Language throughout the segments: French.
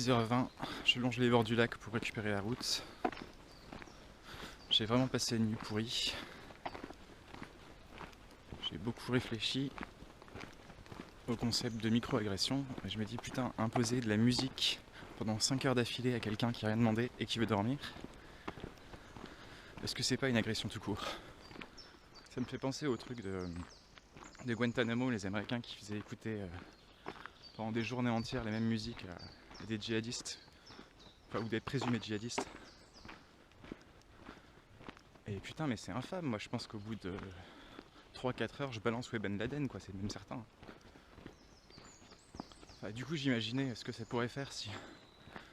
6h20, je longe les bords du lac pour récupérer la route. J'ai vraiment passé une nuit pourrie. J'ai beaucoup réfléchi au concept de micro-agression. Et je me dis putain, imposer de la musique pendant 5 heures d'affilée à quelqu'un qui n'a rien demandé et qui veut dormir, est-ce que c'est pas une agression tout court? Ça me fait penser au truc de Guantanamo, les Américains qui faisaient écouter pendant des journées entières la même musique à des djihadistes, enfin, ou des présumés djihadistes. Et putain, mais c'est infâme. Moi je pense qu'au bout de 3-4 heures je balance où est Ben Laden, quoi, c'est même certain. Enfin, du coup j'imaginais ce que ça pourrait faire si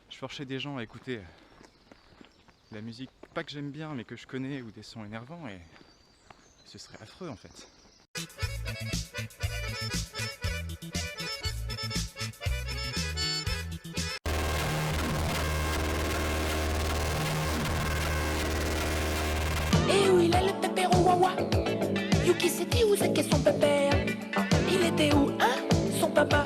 je forçais des gens à écouter la musique, pas que j'aime bien mais que je connais, ou des sons énervants, et ce serait affreux en fait. Et où il est le pépère au wawa? Yuki c'était où c'est qu'est son pépère? Il était où, hein, son papa?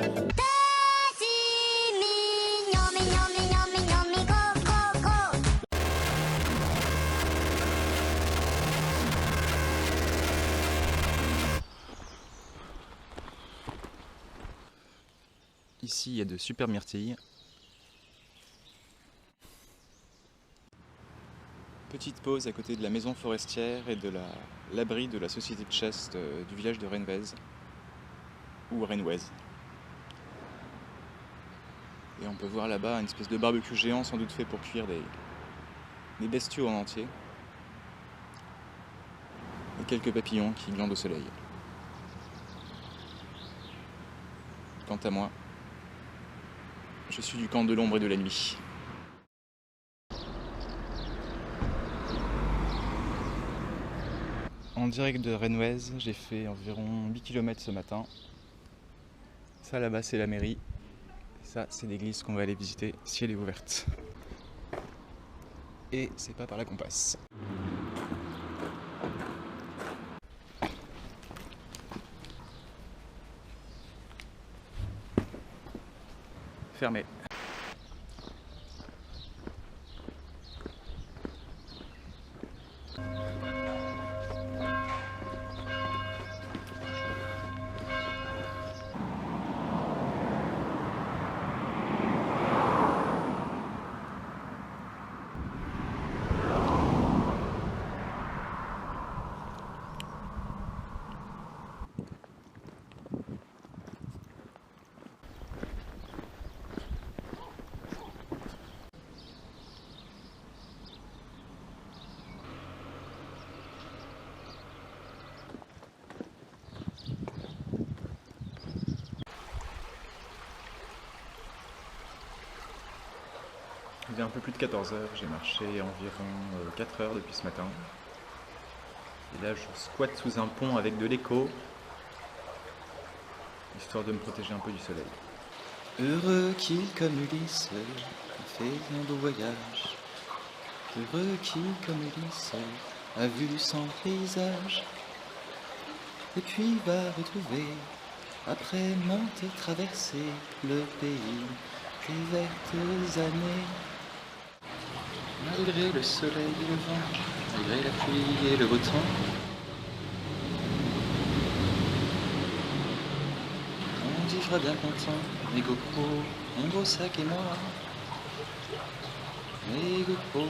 Ici il y a de super myrtilles. Petite pause à côté de la maison forestière et de l'abri de la société de chasse du village de Renwez, ou Renwez. Et on peut voir là-bas une espèce de barbecue géant, sans doute fait pour cuire des bestiaux en entier. Et quelques papillons qui glandent au soleil. Quant à moi, je suis du camp de l'ombre et de la nuit. En direct de Renwez, j'ai fait environ 8 km ce matin. Ça là-bas c'est la mairie. Ça c'est l'église qu'on va aller visiter si elle est ouverte. Et c'est pas par là qu'on passe. Fermé. Il est un peu plus de 14 heures, j'ai marché environ 4 heures depuis ce matin. Et là je squatte sous un pont avec de l'écho, histoire de me protéger un peu du soleil. Heureux qui, comme Ulysse, a fait un beau voyage. Heureux qui, comme Ulysse, a vu son paysage. Et puis va retrouver, après maintes traversées, le pays des vertes années. Malgré le soleil et le vent, malgré la pluie et le beau temps, on vivra bien content, mes GoPro, mon gros sac et moi. Mes GoPro,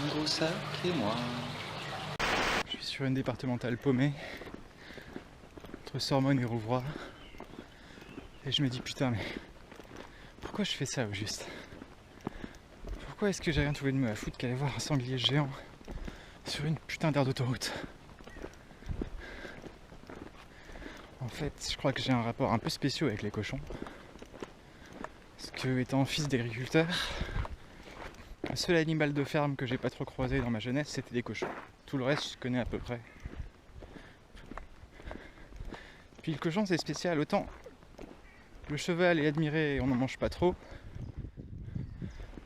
mon gros sac et moi. Je suis sur une départementale paumée, entre Sormonne et Rouvroy. Et je me dis putain, mais pourquoi je fais ça au juste? Pourquoi est-ce que j'ai rien trouvé de mieux à foutre qu'aller voir un sanglier géant sur une putain d'aire d'autoroute? En fait, je crois que j'ai un rapport un peu spécial avec les cochons. Parce que, étant fils d'agriculteur, le seul animal de ferme que j'ai pas trop croisé dans ma jeunesse, c'était les cochons. Tout le reste, je connais à peu près. Puis le cochon, c'est spécial. Autant le cheval est admiré et on n'en mange pas trop.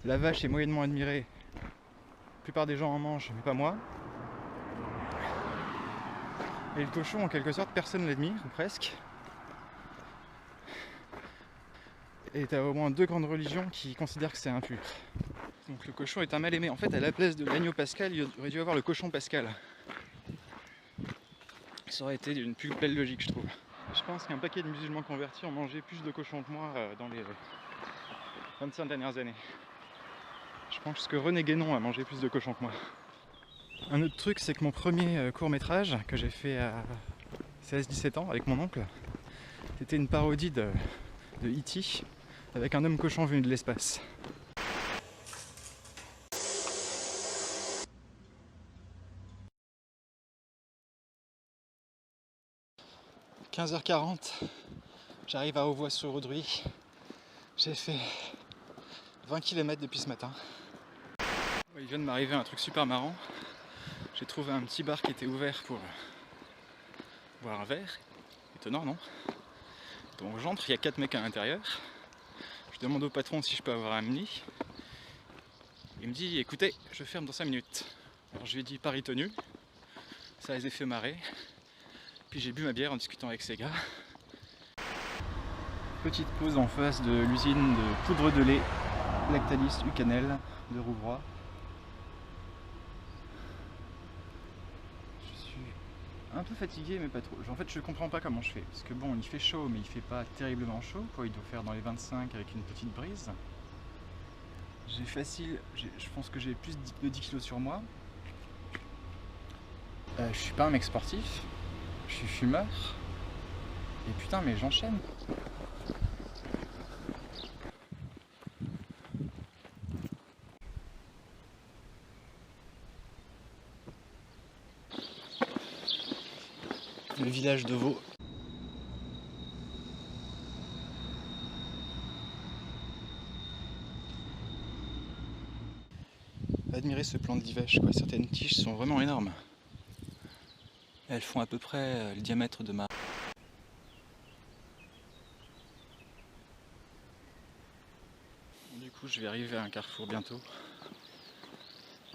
La vache est moyennement admirée. La plupart des gens en mangent, mais pas moi. Et le cochon, en quelque sorte, personne l'admire, ou presque. Et t'as au moins 2 grandes religions qui considèrent que c'est impur. Donc le cochon est un mal aimé. En fait, à la place de l'agneau pascal, il aurait dû avoir le cochon pascal. Ça aurait été une plus belle logique, je trouve. Je pense qu'un paquet de musulmans convertis ont mangé plus de cochons que moi dans les 25 dernières années. Je pense que René Guénon a mangé plus de cochons que moi. Un autre truc, c'est que mon premier court-métrage que j'ai fait à 16-17 ans avec mon oncle, c'était une parodie de E.T. avec un homme cochon venu de l'espace. « 15h40, j'arrive à Auvois-sur-Audry. J'ai fait 20 km depuis ce matin. Il vient de m'arriver un truc super marrant. J'ai trouvé un petit bar qui était ouvert pour boire un verre. Étonnant, non? Donc j'entre, il y a 4 mecs à l'intérieur. Je demande au patron si je peux avoir un mini. Il me dit, écoutez, je ferme dans 5 minutes. Alors je lui ai dit pari tenu. Ça les a fait marrer. Puis j'ai bu ma bière en discutant avec ces gars. Petite pause en face de l'usine de poudre de lait Lactalis Ucanel de Rouvroy. Je suis un peu fatigué mais pas trop. En fait je comprends pas comment je fais. Parce que bon, il fait chaud mais il fait pas terriblement chaud. Quoi. Il doit faire dans les 25 avec une petite brise. J'ai facile, je pense que j'ai plus de 10 kg sur moi. Je suis pas un mec sportif. Je suis fumeur. Et putain mais j'enchaîne. Le village de Vaux. Admirez ce plan de livèche, quoi. Certaines tiges sont vraiment énormes. Elles font à peu près le diamètre de ma... Du coup je vais arriver à un carrefour bientôt.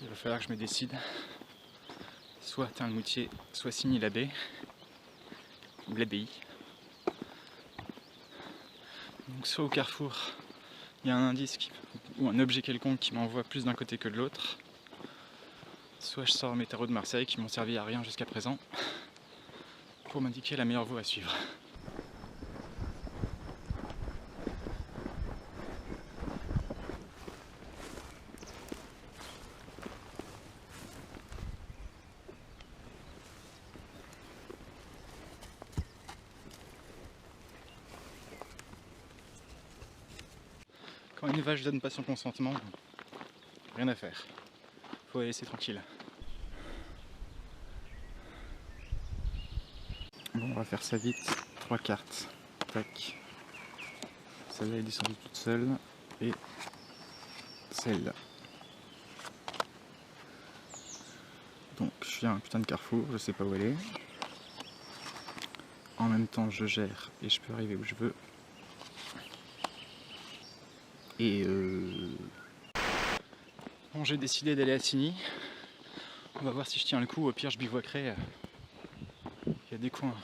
Il va falloir que je me décide. Soit Tain-le-Moutier, soit Signy-l'Abbé. Ou l'abbaye. Donc soit au carrefour, il y a un indice ou un objet quelconque qui m'envoie plus d'un côté que de l'autre. Soit je sors mes tarots de Marseille qui m'ont servi à rien jusqu'à présent pour m'indiquer la meilleure voie à suivre. Quand une vache donne pas son consentement, rien à faire. Faut la laisser tranquille. Bon, on va faire ça vite. 3 cartes. Tac. Celle-là est descendue toute seule. Et celle-là. Donc, je suis à un putain de carrefour, je sais pas où elle est. En même temps, je gère et je peux arriver où je veux. Et bon, j'ai décidé d'aller à Signy. On va voir si je tiens le coup, au pire je bivouaquerai. Il y a des coins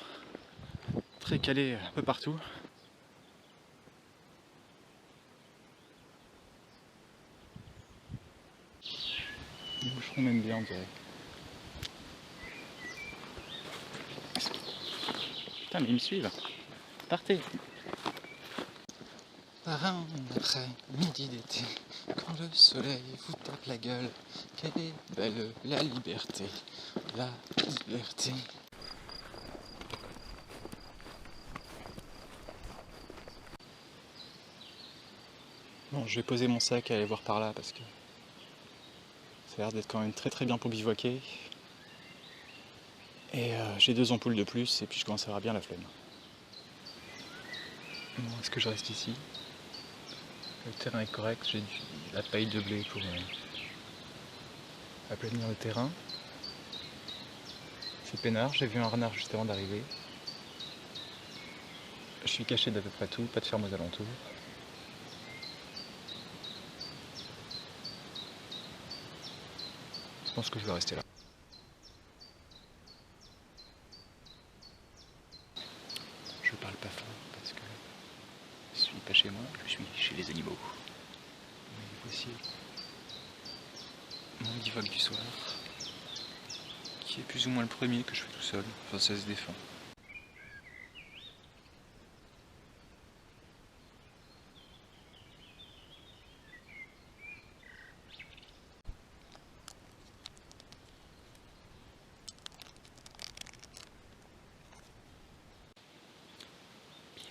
très calés un peu partout. Les boucherons m'aiment bien, on dirait. Putain, mais ils me suivent. Partez. Par un après-midi d'été, quand le soleil vous tape la gueule, quelle est belle la liberté, la liberté. Bon, je vais poser mon sac et aller voir par là parce que ça a l'air d'être quand même très très bien pour bivouaquer. Et j'ai 2 ampoules de plus et puis je commence à avoir bien la flemme. Bon, est-ce que je reste ici? Le terrain est correct, j'ai la paille de blé pour aplanir le terrain. C'est peinard, j'ai vu un renard juste avant d'arriver. Je suis caché d'à peu près tout, pas de ferme aux alentours. Je pense que je vais rester là. Je parle pas fort parce que je suis pas chez moi, je suis bivouac du soir, qui est plus ou moins le premier que je fais tout seul, enfin ça se défend.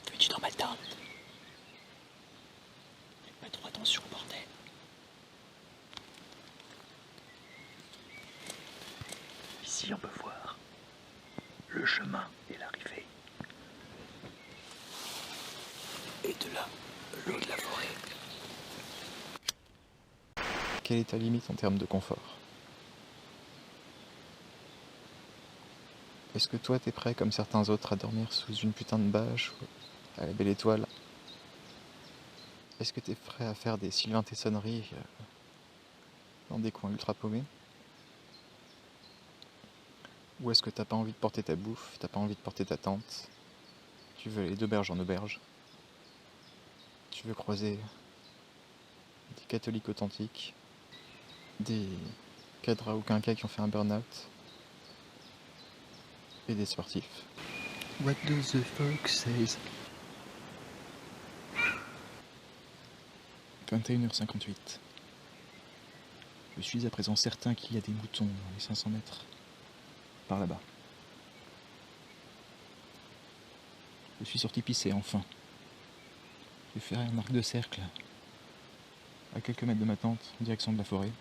Bienvenue dans Maltown. Faites pas trop attention au bordel. Ici on peut voir le chemin et l'arrivée. Et de là, l'eau de la forêt. Quelle est ta limite en termes de confort? Est-ce que toi t'es prêt comme certains autres à dormir sous une putain de bâche ou à la belle étoile? Est-ce que t'es prêt à faire des Sylvain Tessonneries dans des coins ultra paumés? Ou est-ce que t'as pas envie de porter ta bouffe, t'as pas envie de porter ta tente? Tu veux aller d'auberge en auberge? Tu veux croiser des catholiques authentiques, des cadras ou quinquas qui ont fait un burn-out, et des sportifs. What does the folk says? 21h58. Je suis à présent certain qu'il y a des moutons dans les 500 mètres. Par là-bas. Je suis sorti pisser, enfin. J'ai fait un arc de cercle à quelques mètres de ma tente, en direction de la forêt.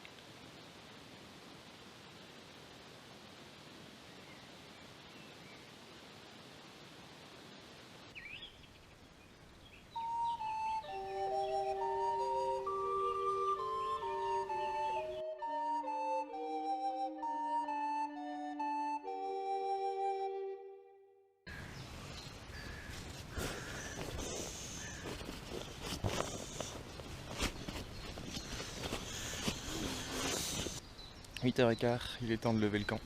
« 8h15, il est temps de lever le camp. »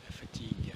Fatigue.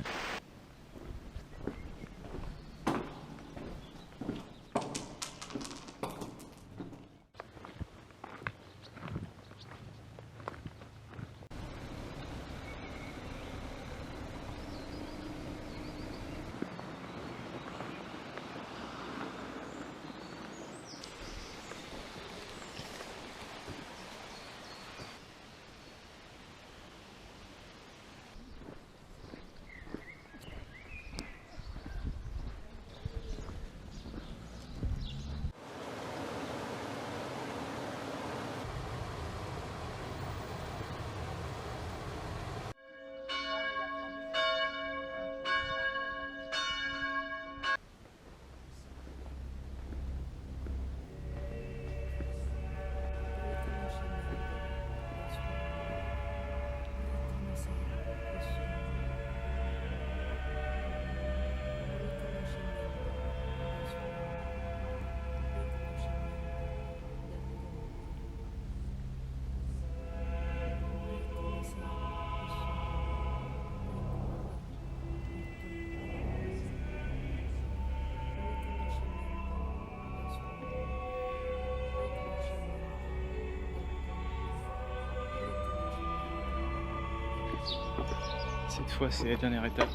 Cette fois, c'est la dernière étape.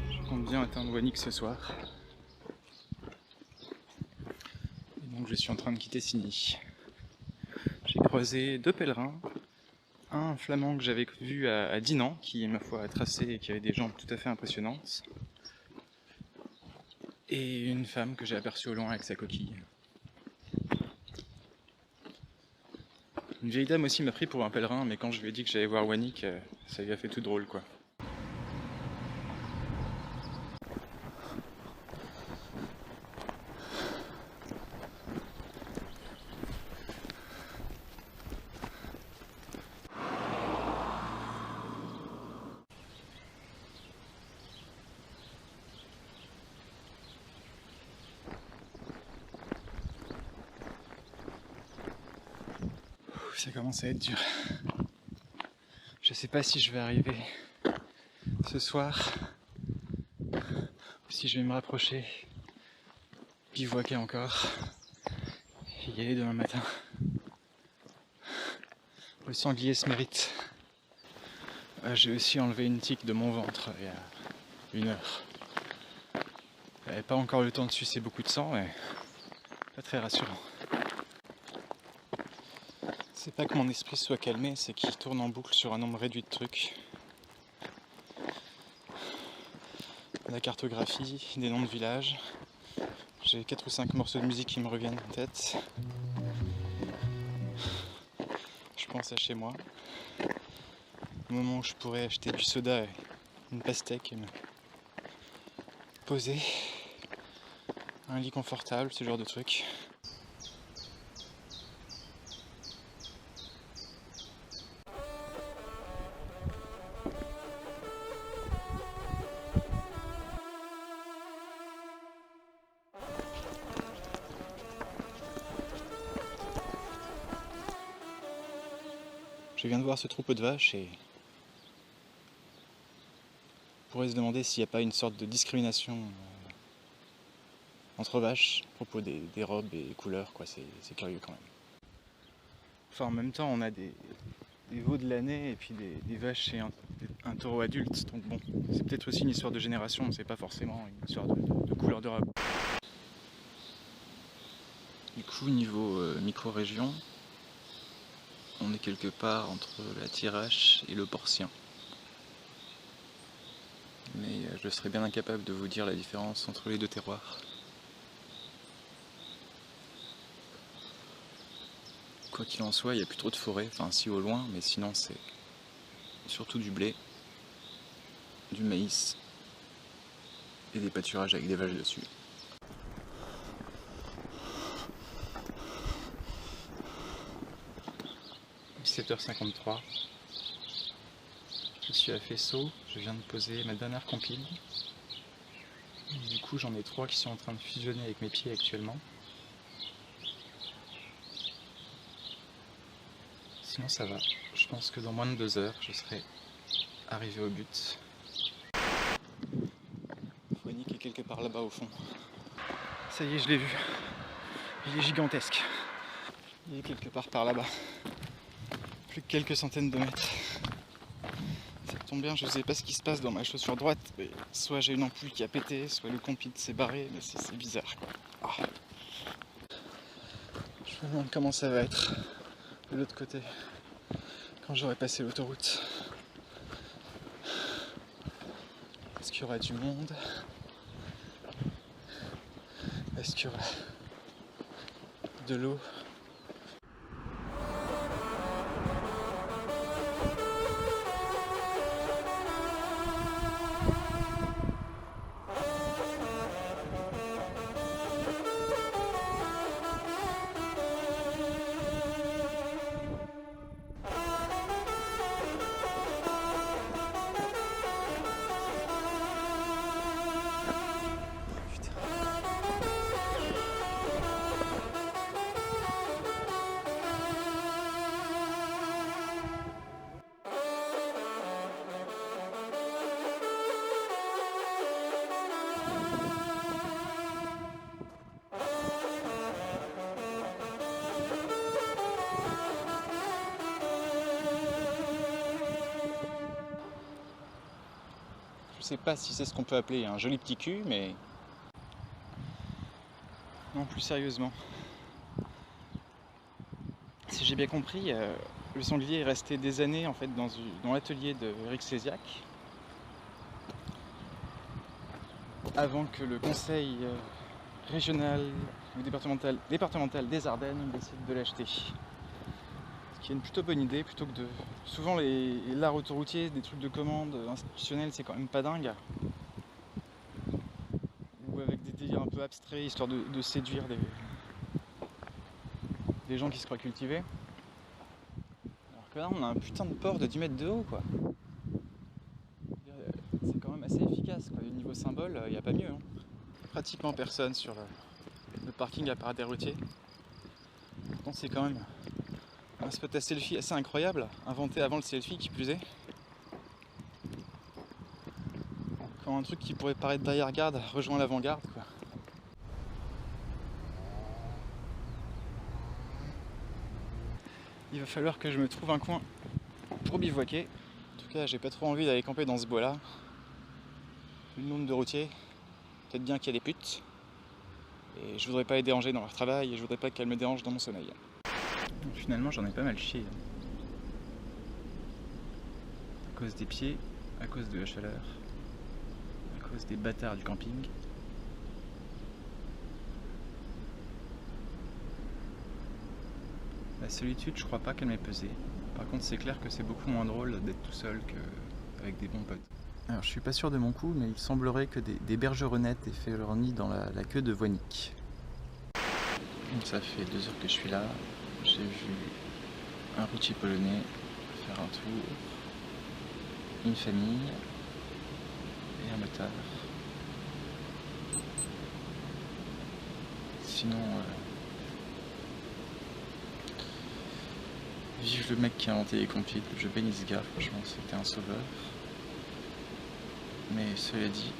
Je compte bien atteindre Wanik ce soir. Et donc, je suis en train de quitter Signy. J'ai croisé deux pèlerins un flamand que j'avais vu à Dinan, qui ma foi a tracé et qui avait des jambes tout à fait impressionnantes, et une femme que j'ai aperçue au loin avec sa coquille. Une vieille dame aussi m'a pris pour un pèlerin, mais quand je lui ai dit que j'allais voir Wannick, ça lui a fait tout drôle quoi. Ça commence à être dur. Je sais pas si je vais arriver ce soir ou si je vais me rapprocher, bivouaquer encore et y aller demain matin. Le sanglier se mérite. J'ai aussi enlevé une tique de mon ventre il y a 1 heure. J'avais pas encore le temps de sucer beaucoup de sang, mais pas très rassurant. C'est pas que mon esprit soit calmé, c'est qu'il tourne en boucle sur un nombre réduit de trucs. La cartographie, des noms de villages. J'ai 4 ou 5 morceaux de musique qui me reviennent en tête. Je pense à chez moi. Au moment où je pourrais acheter du soda et une pastèque et me poser. Un lit confortable, ce genre de truc. Je viens de voir ce troupeau de vaches et on pourrait se demander s'il n'y a pas une sorte de discrimination entre vaches à propos des robes et des couleurs, quoi. C'est curieux quand même. Enfin, en même temps, on a des veaux de l'année et puis des vaches et un taureau adulte. Donc bon, c'est peut-être aussi une histoire de génération, c'est pas forcément une histoire de couleur de robe. Du coup, niveau micro-région, on est quelque part entre la Thiérache et le Porcien. Mais je serais bien incapable de vous dire la différence entre les deux terroirs. Quoi qu'il en soit, il n'y a plus trop de forêt, enfin si au loin, mais sinon c'est surtout du blé, du maïs et des pâturages avec des vaches dessus. « 17h53. Je suis à Fessaux, je viens de poser ma dernière compile. Et du coup j'en ai 3 qui sont en train de fusionner avec mes pieds actuellement. Sinon ça va, je pense que dans moins de 2 heures je serai arrivé au but. Wannick est quelque part là-bas au fond. Ça y est, je l'ai vu. Il est gigantesque. Il est quelque part par là-bas. Plus que quelques centaines de mètres. Ça tombe bien, je sais pas ce qui se passe dans ma chaussure droite. Mais soit j'ai une ampoule qui a pété, soit le compite s'est barré, mais c'est bizarre quoi. Ah. Je me demande comment ça va être de l'autre côté quand j'aurai passé l'autoroute. Est-ce qu'il y aura du monde? Est-ce qu'il y aura de l'eau? Je sais pas si c'est ce qu'on peut appeler un joli petit cul, mais non, plus sérieusement. Si j'ai bien compris, Le sanglier est resté des années en fait dans l'atelier de Eric Clésiac, avant que le conseil régional ou départemental des Ardennes décide de l'acheter. Ce qui est une plutôt bonne idée, plutôt que de... Souvent l'art autoroutier, des trucs de commande institutionnels, c'est quand même pas dingue. Ou avec des délires un peu abstraits, histoire de séduire des gens qui se croient cultivés. Alors que là, on a un putain de port de 10 mètres de haut, quoi. C'est quand même assez efficace, quoi. Niveau symbole, il n'y a pas mieux. Hein. Pratiquement personne sur le parking à part des routiers. Pourtant, c'est quand même un spot à selfie assez incroyable, inventé avant le selfie qui plus est. Quand un truc qui pourrait paraître d'arrière-garde rejoint l'avant-garde, quoi. Il va falloir que je me trouve un coin pour bivouaquer. En tout cas, j'ai pas trop envie d'aller camper dans ce bois-là. Vu le nombre de routiers, peut-être bien qu'il y a des putes. Et je voudrais pas les déranger dans leur travail et je voudrais pas qu'elles me dérangent dans mon sommeil. Donc, finalement, j'en ai pas mal chié. À cause des pieds, à cause de la chaleur, à cause des bâtards du camping. La solitude, je crois pas qu'elle m'ait pesé. Par contre, c'est clair que c'est beaucoup moins drôle d'être tout seul qu'avec des bons potes. Alors, je suis pas sûr de mon coup, mais il semblerait que des bergeronnettes aient fait leur nid dans la queue de Voynich. Donc, ça fait 2 heures que je suis là. J'ai vu un routier polonais faire un tour, une famille et un motard. Sinon, vive le mec qui a inventé les compiles, je bénis ce gars, franchement c'était un sauveur. Mais cela dit,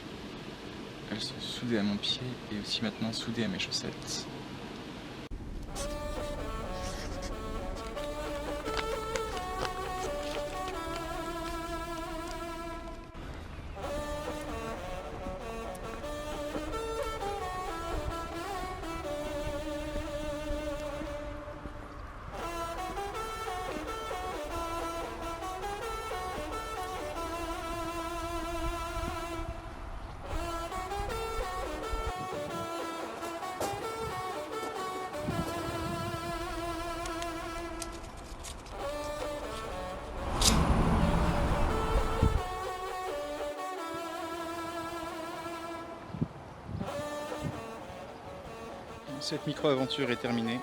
elles sont soudées à mon pied et aussi maintenant soudées à mes chaussettes. Cette micro-aventure est terminée.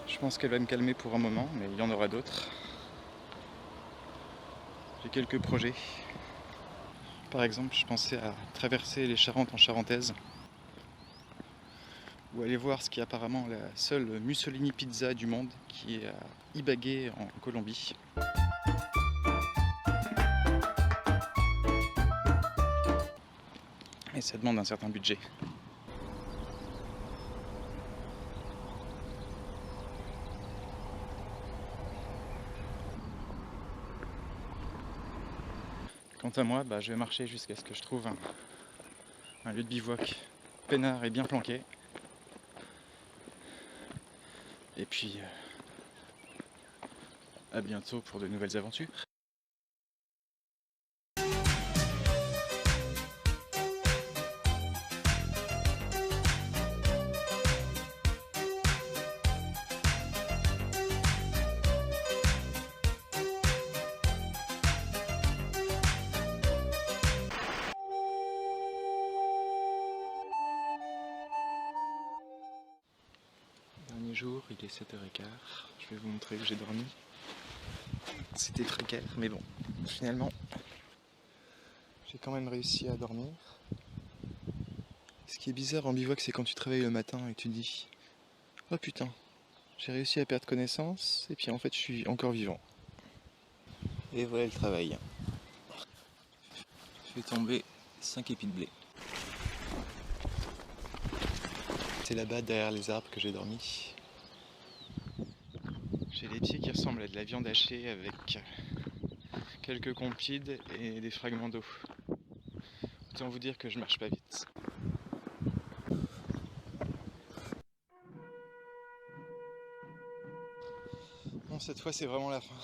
Je pense qu'elle va me calmer pour un moment, mais il y en aura d'autres. J'ai quelques projets. Par exemple, je pensais à traverser les Charentes en charentaise, ou aller voir ce qui est apparemment la seule Mussolini pizza du monde, qui est à Ibagué en Colombie. Et ça demande un certain budget. Quant à moi, je vais marcher jusqu'à ce que je trouve un lieu de bivouac peinard et bien planqué. Et puis, à bientôt pour de nouvelles aventures. Dernier jour, il est 7h15. Je vais vous montrer où j'ai dormi. C'était précaire, mais bon, finalement, j'ai quand même réussi à dormir. Ce qui est bizarre en bivouac, c'est quand tu te réveilles le matin et tu te dis « Oh putain, j'ai réussi à perdre connaissance, et puis en fait je suis encore vivant. » Et voilà le travail. Je fais tomber 5 épis de blé. C'est là-bas, derrière les arbres, que j'ai dormi. J'ai les pieds qui ressemblent à de la viande hachée avec quelques compides et des fragments d'eau. Autant vous dire que je marche pas vite. cette fois c'est vraiment la fin.